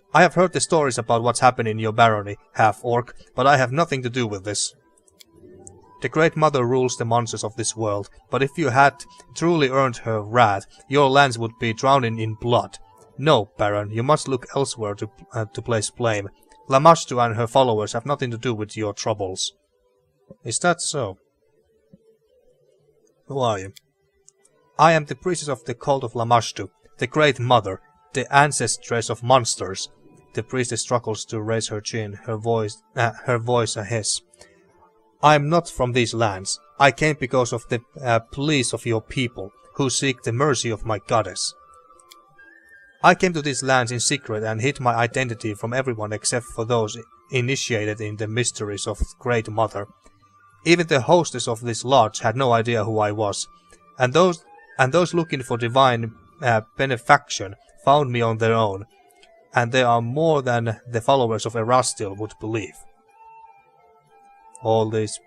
the stories about what's happened in your barony, half-orc, but I have nothing to do with this. The Great Mother rules the monsters of this world, but if you had truly earned her wrath, your lands would be drowning in blood. No, Baron, you must look elsewhere to place blame. Lamashtu and her followers have nothing to do with your troubles." Is that so? Who are you? I am the priestess of the cult of Lamashtu, the Great Mother, the ancestress of monsters. The priestess struggles to raise her chin, her voice a hiss. I am not from these lands. I came because of the pleas of your people, who seek the mercy of my goddess. I came to these lands in secret and hid my identity from everyone except for those initiated in the mysteries of Great Mother. Even the hostess of this lodge had no idea who I was, and those looking for divine benefaction found me on their own, and they are more than the followers of Erastil would believe. All these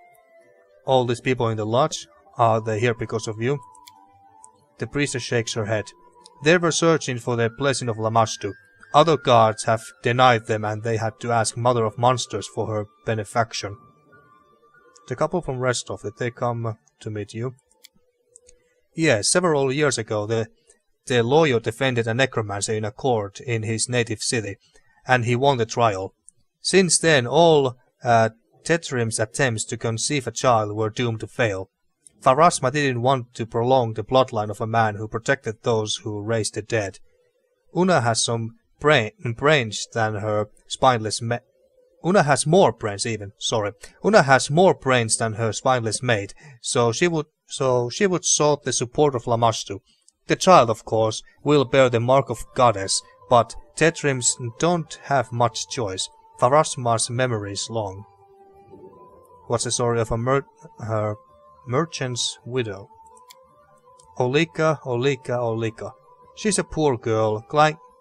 people in the lodge, are they here because of you? The priestess shakes her head. They were searching for the blessing of Lamashtu. Other gods have denied them, and they had to ask Mother of Monsters for her benefaction. The couple from Restov, did they come to meet you? Yes, several years ago the lawyer defended a necromancer in a court in his native city, and he won the trial. Since then, all Tetrim's attempts to conceive a child were doomed to fail. Pharasma didn't want to prolong the bloodline of a man who protected those who raised the dead. Una has some brains than her spineless Una has more brains even, sorry. Una has more brains than her spineless mate, so she would sought the support of Lamashtu. The child, of course, will bear the mark of goddess, but Tetrims don't have much choice. Pharasma's memory is long. What's the story of her merchant's widow? Olika, Olika, Olika. She's a poor girl,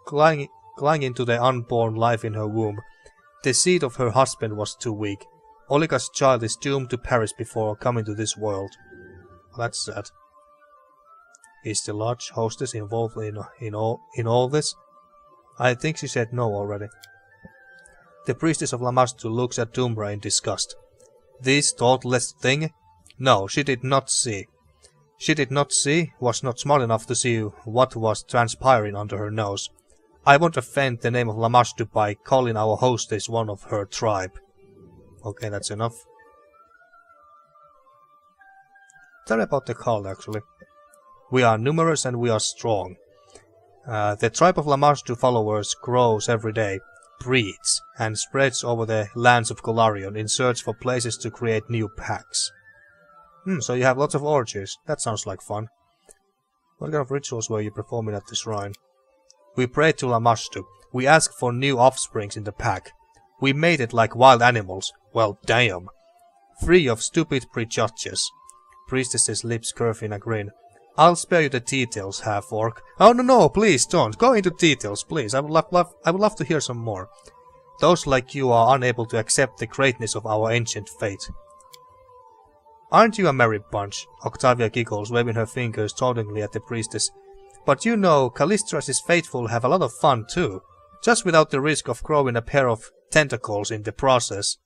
clinging to the unborn life in her womb. The seed of her husband was too weak. Olika's child is doomed to perish before coming to this world. That's sad. Is the lodge hostess involved in all this? I think she said no already. The priestess of Lamashtu looks at Doomra in disgust. This thoughtless thing? No, she did not see. She did not see, was not smart enough to see what was transpiring under her nose. I won't offend the name of Lamashtu by calling our hostess one of her tribe. Okay, that's enough. Tell me about the cult, actually. We are numerous and we are strong. The tribe of Lamashtu followers grows every day, breeds, and spreads over the lands of Golarion in search for places to create new packs. So you have lots of orgies. That sounds like fun. What kind of rituals were you performing at the shrine? We prayed to Lamashtu. We asked for new offsprings in the pack. We made it like wild animals. Well, damn. Free of stupid prejudges. Priestess's lips curve in a grin. I'll spare you the details, half-orc. Oh no, please don't. Go into details, please. I would love to hear some more. Those like you are unable to accept the greatness of our ancient fate. Aren't you a merry bunch? Octavia giggles, waving her fingers tauntingly at the priestess. But you know, Callistra's faithful have a lot of fun too. Just without the risk of growing a pair of tentacles in the process.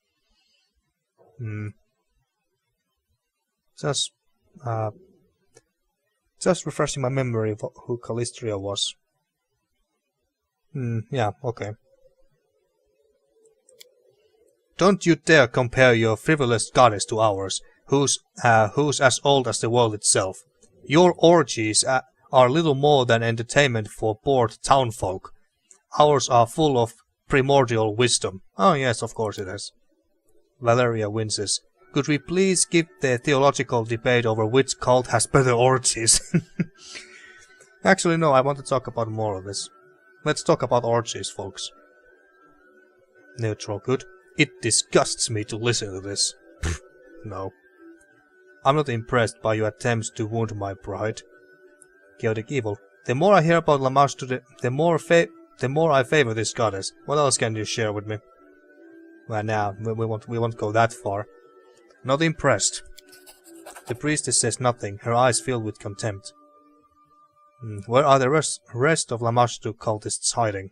Just refreshing my memory of who Callistria was. Yeah, okay. Don't you dare compare your frivolous goddess to ours, who's as old as the world itself. Your orgies are little more than entertainment for bored townfolk. Ours are full of primordial wisdom. Oh yes, of course it is. Valeria winces. Could we please skip the theological debate over which cult has better orgies? Actually, no, I want to talk about more of this. Let's talk about orgies, folks. Neutral, good. It disgusts me to listen to this. No. I'm not impressed by your attempts to wound my pride. Chaotic evil. The more I hear about Lamashtu, the more I favor this goddess. What else can you share with me? Well, now, we won't go that far. Not impressed. The priestess says nothing, her eyes filled with contempt. Where are the rest of Lamashtu cultists hiding?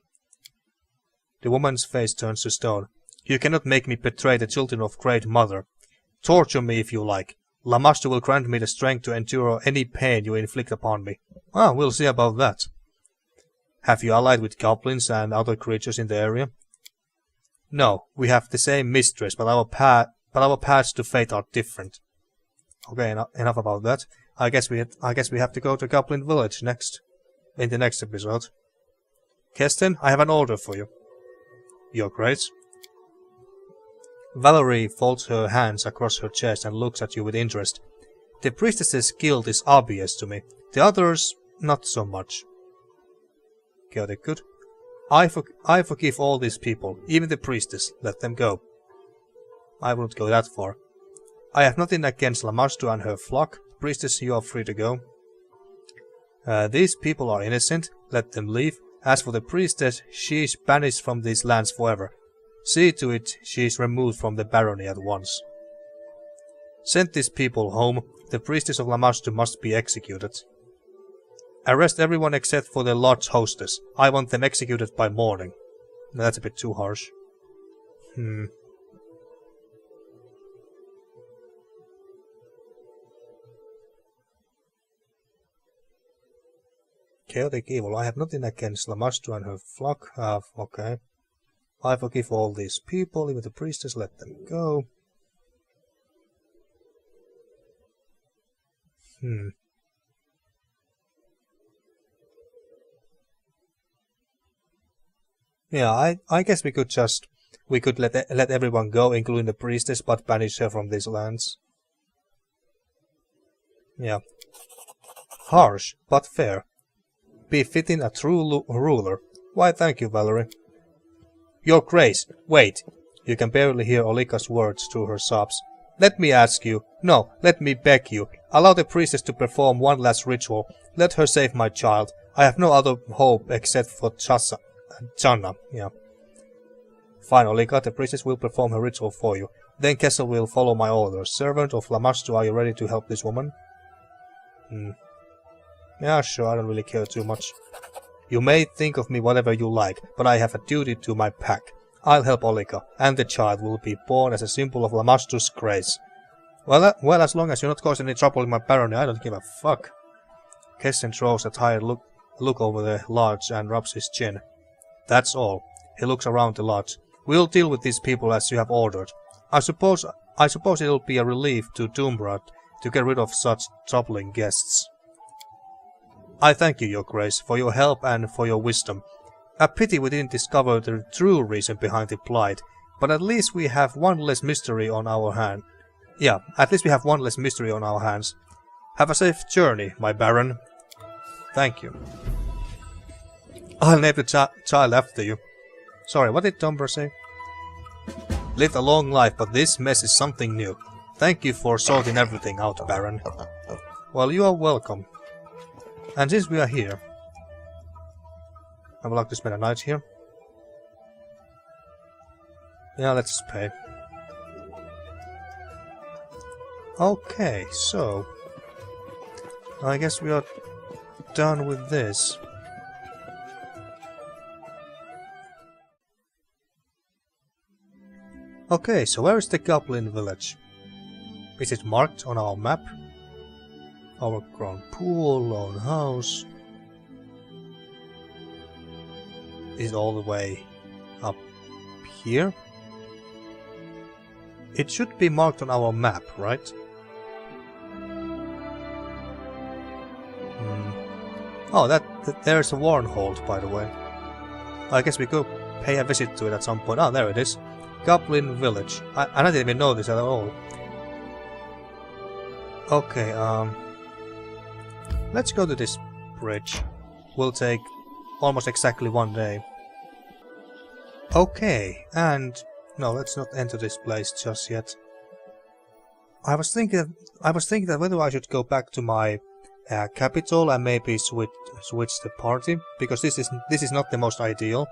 The woman's face turns to stone. You cannot make me betray the children of Great Mother. Torture me if you like. Lamashtu will grant me the strength to endure any pain you inflict upon me. Ah, we'll see about that. Have you allied with goblins and other creatures in the area? No, we have the same mistress, but our paths to fate are different. Okay, enough about that. I guess we have to go to Goblin Village next. In the next episode. Kesten, I have an order for you. Your grace. Valerie folds her hands across her chest and looks at you with interest. The priestess's guilt is obvious to me. The others, not so much. Chaotic good. I forgive all these people, even the priestess. Let them go. I won't go that far. I have nothing against Lamashtu and her flock. Priestess, you are free to go. These people are innocent. Let them leave. As for the priestess, she is banished from these lands forever. See to it she is removed from the barony at once. Send these people home. The priestess of Lamashtu must be executed. Arrest everyone except for the lodge hostess. I want them executed by morning. That's a bit too harsh. Chaotic evil. I have nothing against Lamashtu and her flock. Okay. I forgive all these people, even the priestess, let them go. Yeah, I guess we could let everyone go, including the priestess, but banish her from these lands. Yeah. Harsh, but fair. Befitting a true ruler. Why, thank you, Valerie. Your grace, wait. You can barely hear Olika's words through her sobs. Let me ask you, no, let me beg you, allow the priestess to perform one last ritual. Let her save my child. I have no other hope except for Channa. Yeah. Fine, Olika, the priestess will perform her ritual for you. Then Kessel will follow my orders. Servant of Lamashtu, are you ready to help this woman? Yeah, sure, I don't really care too much. You may think of me whatever you like, but I have a duty to my pack. I'll help Olika, and the child will be born as a symbol of Lamashtu's grace. Well, as long as you're not causing any trouble in my barony, I don't give a fuck. Kesten throws a tired look over the lodge and rubs his chin. That's all. He looks around the lodge. We'll deal with these people as you have ordered. I suppose it'll be a relief to Doomrod to get rid of such troubling guests. I thank you, Your Grace, for your help and for your wisdom. A pity we didn't discover the true reason behind the blight, but at least we have one less mystery on our hands. Yeah, at least we have one less mystery on our hands. Have a safe journey, my Baron. Thank you. I'll name the child after you. Sorry, what did Dumber say? Lived a long life, but this mess is something new. Thank you for sorting everything out, Baron. Well, you are welcome. And since we are here, I would like to spend a night here. Yeah, let's pay. Okay, so I guess we are done with this. Okay, so where is the goblin village? Is it marked on our map? Overgrown pool, lone house. Is it all the way up here? It should be marked on our map, right? Oh, there's a Warnhold, by the way. I guess we could pay a visit to it at some point. Oh, there it is. Goblin Village. I didn't even know this at all. Okay, let's go to this bridge. Will take almost exactly 1 day. Okay, and no, let's not enter this place just yet. I was thinking that whether I should go back to my capital and maybe switch the party, because this is not the most ideal.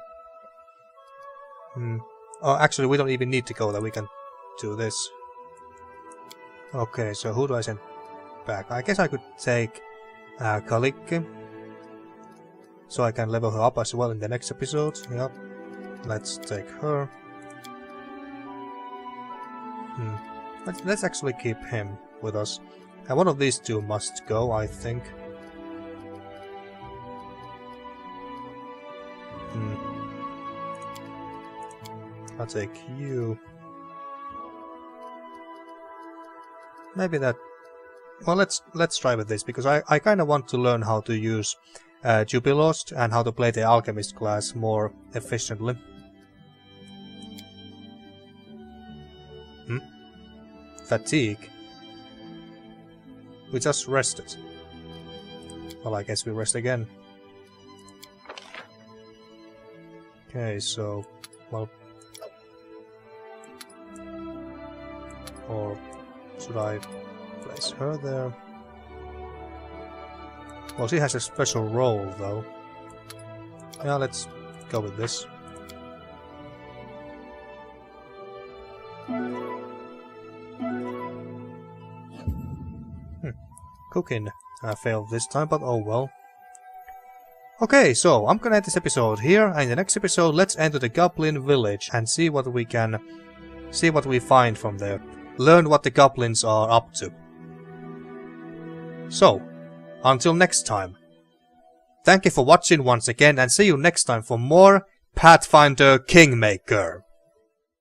Oh, actually, we don't even need to go there. We can do this. Okay, so who do I send back? I guess I could take Kalike, so I can level her up as well in the next episode. Yep. Let's take her. Let's actually keep him with us. And one of these two must go, I think. I'll take you. Maybe that. Well, let's try with this, because I kind of want to learn how to use Jubilost and how to play the alchemist class more efficiently. Fatigue. We just rested. Well, I guess we rest again. Okay, so well. Or should I place her there? Well, she has a special role, though. Yeah, let's go with this. Cooking failed this time, but oh well. Okay, so I'm gonna end this episode here, and in the next episode let's enter the Goblin Village and see what we find from there. Learn what the goblins are up to. So, until next time. Thank you for watching once again, and see you next time for more Pathfinder Kingmaker.